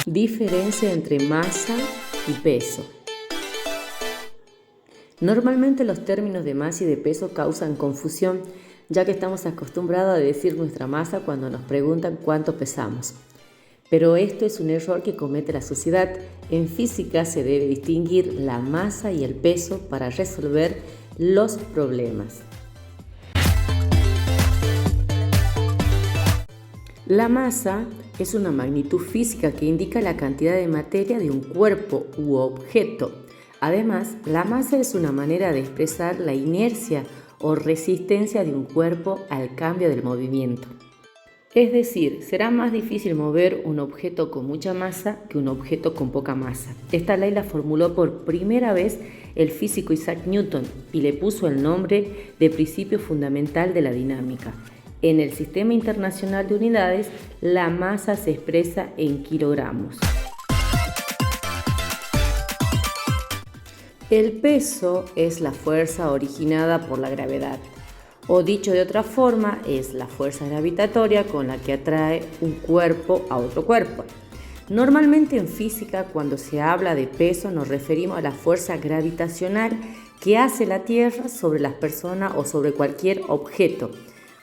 Diferencia entre masa y peso. Normalmente los términos de masa y de peso causan confusión, ya que estamos acostumbrados a decir nuestra masa cuando nos preguntan cuánto pesamos. Pero esto es un error que comete la sociedad. En física se debe distinguir la masa y el peso para resolver los problemas. La masa es una magnitud física que indica la cantidad de materia de un cuerpo u objeto. Además, la masa es una manera de expresar la inercia o resistencia de un cuerpo al cambio del movimiento. Es decir, será más difícil mover un objeto con mucha masa que un objeto con poca masa. Esta ley la formuló por primera vez el físico Isaac Newton y le puso el nombre de principio fundamental de la dinámica. En el Sistema Internacional de Unidades, la masa se expresa en kilogramos. El peso es la fuerza originada por la gravedad, o dicho de otra forma, es la fuerza gravitatoria con la que atrae un cuerpo a otro cuerpo. Normalmente en física, cuando se habla de peso, nos referimos a la fuerza gravitacional que hace la Tierra sobre las personas o sobre cualquier objeto.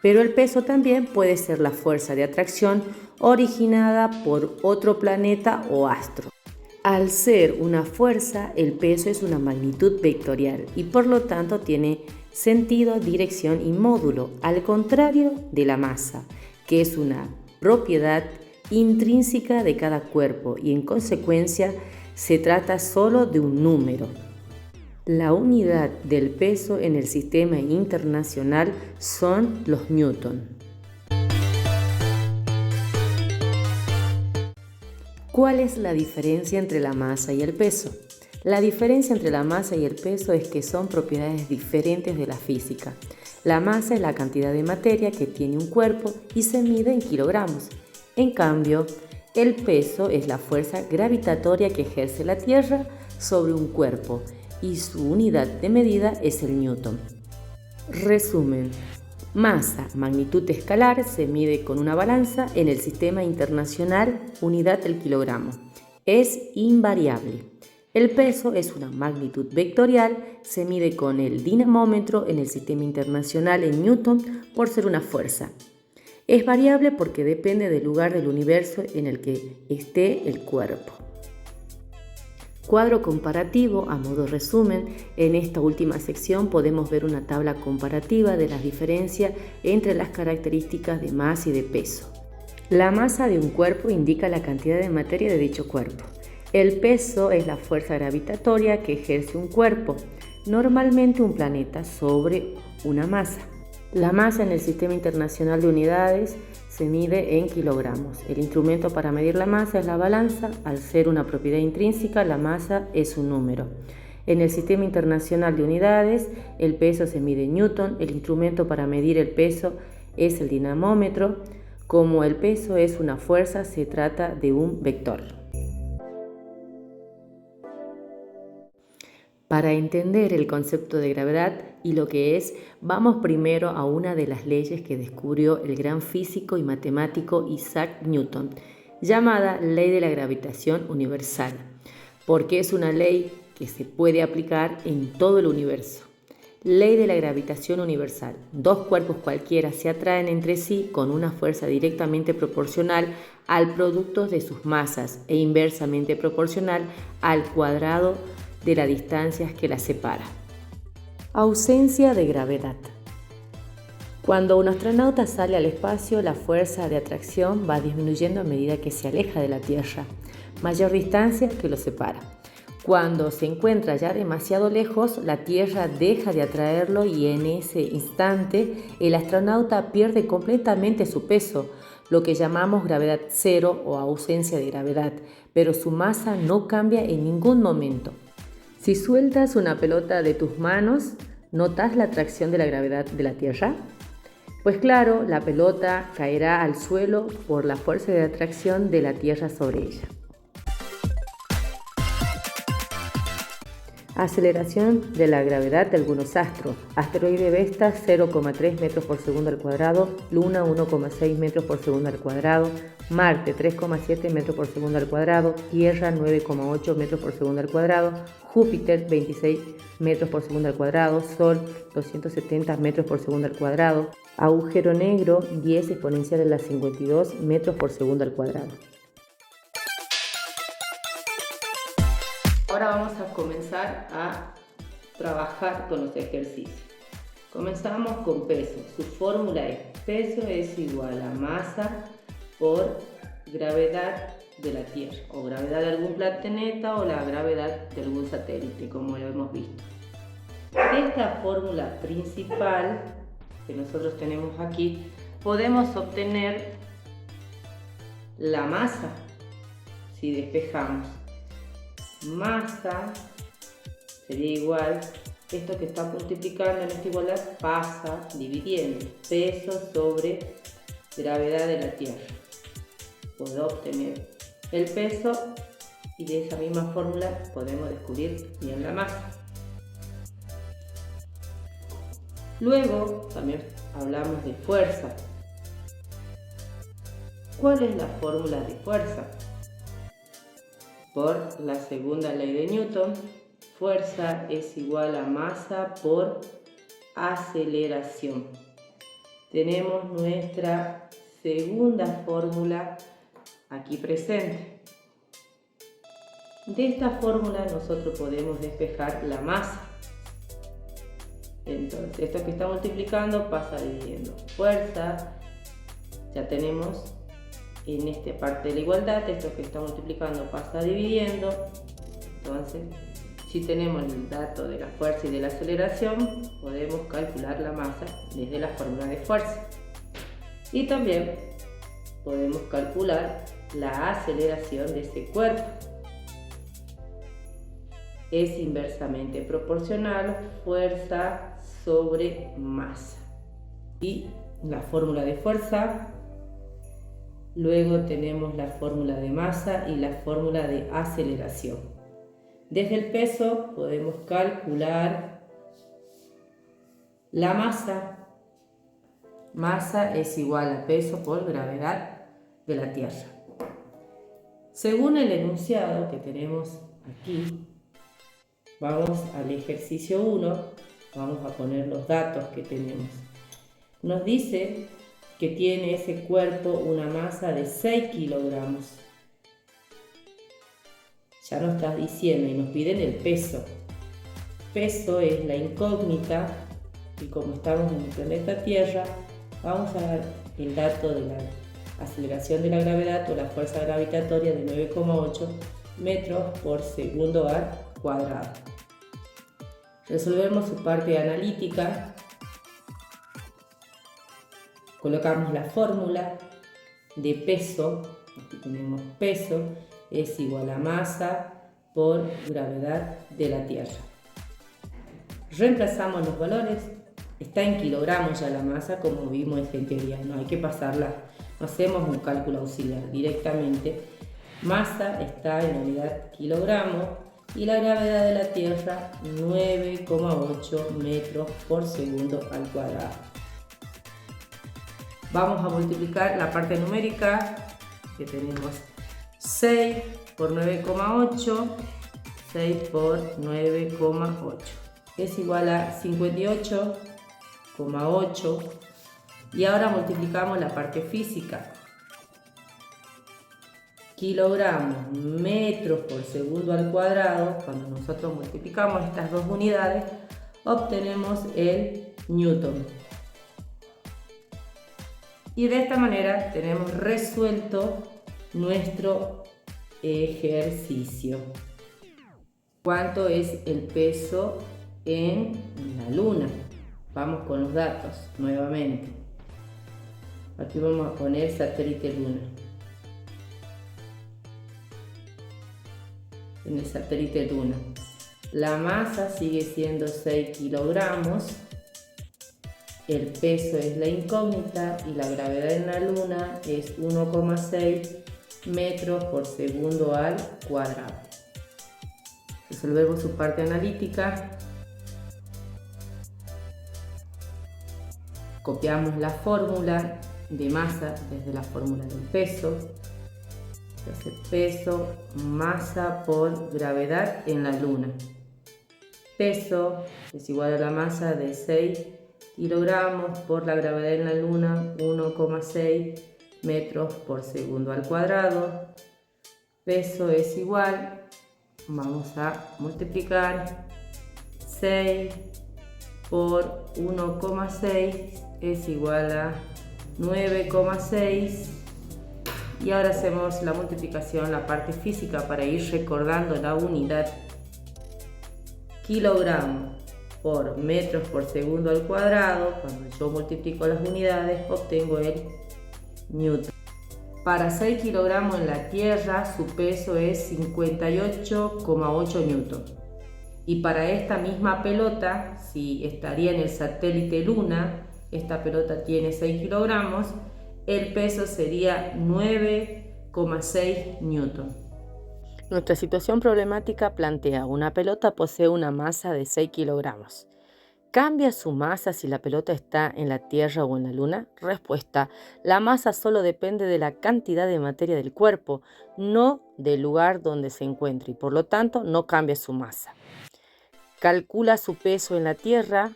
Pero el peso también puede ser la fuerza de atracción originada por otro planeta o astro. Al ser una fuerza, el peso es una magnitud vectorial y por lo tanto tiene sentido, dirección y módulo, al contrario de la masa, que es una propiedad intrínseca de cada cuerpo y en consecuencia se trata solo de un número. La unidad del peso en el sistema internacional son los newton. ¿Cuál es la diferencia entre la masa y el peso? La diferencia entre la masa y el peso es que son propiedades diferentes de la física. La masa es la cantidad de materia que tiene un cuerpo y se mide en kilogramos. En cambio, el peso es la fuerza gravitatoria que ejerce la Tierra sobre un cuerpo y su unidad de medida es el newton. Resumen: masa, magnitud escalar, se mide con una balanza. En el sistema internacional, unidad del kilogramo. Es invariable. El peso es una magnitud vectorial, se mide con el dinamómetro en el sistema internacional en newton por ser una fuerza. Es variable porque depende del lugar del universo en el que esté el cuerpo. Cuadro comparativo. A modo resumen, en esta última sección podemos ver una tabla comparativa de las diferencias entre las características de masa y de peso. La masa de un cuerpo indica la cantidad de materia de dicho cuerpo. El peso es la fuerza gravitatoria que ejerce un cuerpo, normalmente un planeta, sobre una masa. La masa en el Sistema Internacional de Unidades se mide en kilogramos. El instrumento para medir la masa es la balanza. Al ser una propiedad intrínseca, la masa es un número. En el Sistema Internacional de Unidades, el peso se mide en newton. El instrumento para medir el peso es el dinamómetro. Como el peso es una fuerza, se trata de un vector. Para entender el concepto de gravedad y lo que es, vamos primero a una de las leyes que descubrió el gran físico y matemático Isaac Newton, llamada Ley de la Gravitación Universal, porque es una ley que se puede aplicar en todo el universo. Ley de la Gravitación Universal. Dos cuerpos cualquiera se atraen entre sí con una fuerza directamente proporcional al producto de sus masas e inversamente proporcional al cuadrado de las distancias que las separa. Ausencia de gravedad. Cuando un astronauta sale al espacio, la fuerza de atracción va disminuyendo a medida que se aleja de la Tierra, mayor distancia que lo separa. Cuando se encuentra ya demasiado lejos, la Tierra deja de atraerlo y en ese instante el astronauta pierde completamente su peso, lo que llamamos gravedad cero o ausencia de gravedad, pero su masa no cambia en ningún momento. Si sueltas una pelota de tus manos, ¿notas la atracción de la gravedad de la Tierra? Pues claro, la pelota caerá al suelo por la fuerza de atracción de la Tierra sobre ella. Aceleración de la gravedad de algunos astros. Asteroide Vesta 0,3 metros por segundo al cuadrado, Luna 1,6 metros por segundo al cuadrado, Marte 3,7 metros por segundo al cuadrado, Tierra 9,8 metros por segundo al cuadrado, Júpiter 26 metros por segundo al cuadrado, Sol 270 metros por segundo al cuadrado, agujero negro 10 exponencial a la 52 metros por segundo al cuadrado. Ahora vamos a comenzar a trabajar con los ejercicios. Comenzamos con peso. Su fórmula es: peso es igual a masa por gravedad de la Tierra, o gravedad de algún planeta, o la gravedad de algún satélite, como lo hemos visto. De esta fórmula principal que nosotros tenemos aquí, podemos obtener la masa si despejamos. Masa sería igual, esto que está multiplicando en esta igualdad pasa dividiendo, peso sobre gravedad de la Tierra. Puedo obtener el peso y de esa misma fórmula podemos descubrir bien la masa. Luego también hablamos de fuerza. ¿Cuál es la fórmula de fuerza? Por la segunda ley de Newton, fuerza es igual a masa por aceleración. Tenemos nuestra segunda fórmula aquí presente. De esta fórmula nosotros podemos despejar la masa. Entonces, esto que está multiplicando pasa dividiendo. Fuerza, ya tenemos en esta parte de la igualdad, esto que está multiplicando pasa dividiendo. Entonces, si tenemos el dato de la fuerza y de la aceleración, podemos calcular la masa desde la fórmula de fuerza. Y también podemos calcular la aceleración de ese cuerpo. Es inversamente proporcional fuerza sobre masa. Y la fórmula de fuerza. Luego tenemos la fórmula de masa y la fórmula de aceleración. Desde el peso podemos calcular la masa. Masa es igual a peso por gravedad de la Tierra. Según el enunciado que tenemos aquí, vamos al ejercicio 1, vamos a poner los datos que tenemos. Nos dice que tiene ese cuerpo una masa de 6 kilogramos. Ya nos está diciendo y nos piden el peso. Peso es la incógnita y como estamos en el planeta Tierra, vamos a dar el dato de la aceleración de la gravedad o la fuerza gravitatoria de 9,8 metros por segundo al cuadrado. Resolvemos su parte analítica. Colocamos la fórmula de peso, aquí tenemos peso, es igual a masa por gravedad de la Tierra. Reemplazamos los valores, está en kilogramos ya la masa como vimos en teoría, no hay que pasarla, no hacemos un cálculo auxiliar directamente. Masa está en unidad kilogramos y la gravedad de la Tierra 9,8 metros por segundo al cuadrado. Vamos a multiplicar la parte numérica que tenemos 6 por 9,8, 6 por 9,8 es igual a 58,8 y ahora multiplicamos la parte física. Kilogramos, metros por segundo al cuadrado, cuando nosotros multiplicamos estas dos unidades, obtenemos el newton. Y de esta manera tenemos resuelto nuestro ejercicio. ¿Cuánto es el peso en la Luna? Vamos con los datos nuevamente. Aquí vamos a poner satélite Luna. En el satélite Luna. La masa sigue siendo 6 kilogramos. El peso es la incógnita y la gravedad en la Luna es 1,6 metros por segundo al cuadrado. Resolvemos su parte analítica. Copiamos la fórmula de masa desde la fórmula del peso. Entonces, peso, masa por gravedad en la Luna. Peso es igual a la masa de 6 kilogramos por la gravedad en la Luna, 1,6 metros por segundo al cuadrado. Peso es igual, vamos a multiplicar 6 por 1,6 es igual a 9,6. Y ahora hacemos la multiplicación, la parte física, para ir recordando la unidad. Kilogramos por metros por segundo al cuadrado. Cuando yo multiplico las unidades, obtengo el newton. Para 6 kilogramos en la Tierra, su peso es 58,8 newton. Y para esta misma pelota, si estaría en el satélite Luna, esta pelota tiene 6 kilogramos, el peso sería 9,6 newton. Nuestra situación problemática plantea: una pelota posee una masa de 6 kilogramos. ¿Cambia su masa si la pelota está en la Tierra o en la Luna? Respuesta: la masa solo depende de la cantidad de materia del cuerpo, no del lugar donde se encuentre, y por lo tanto no cambia su masa. Calcula su peso en la Tierra,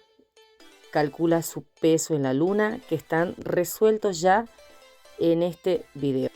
calcula su peso en la Luna, que están resueltos ya en este video.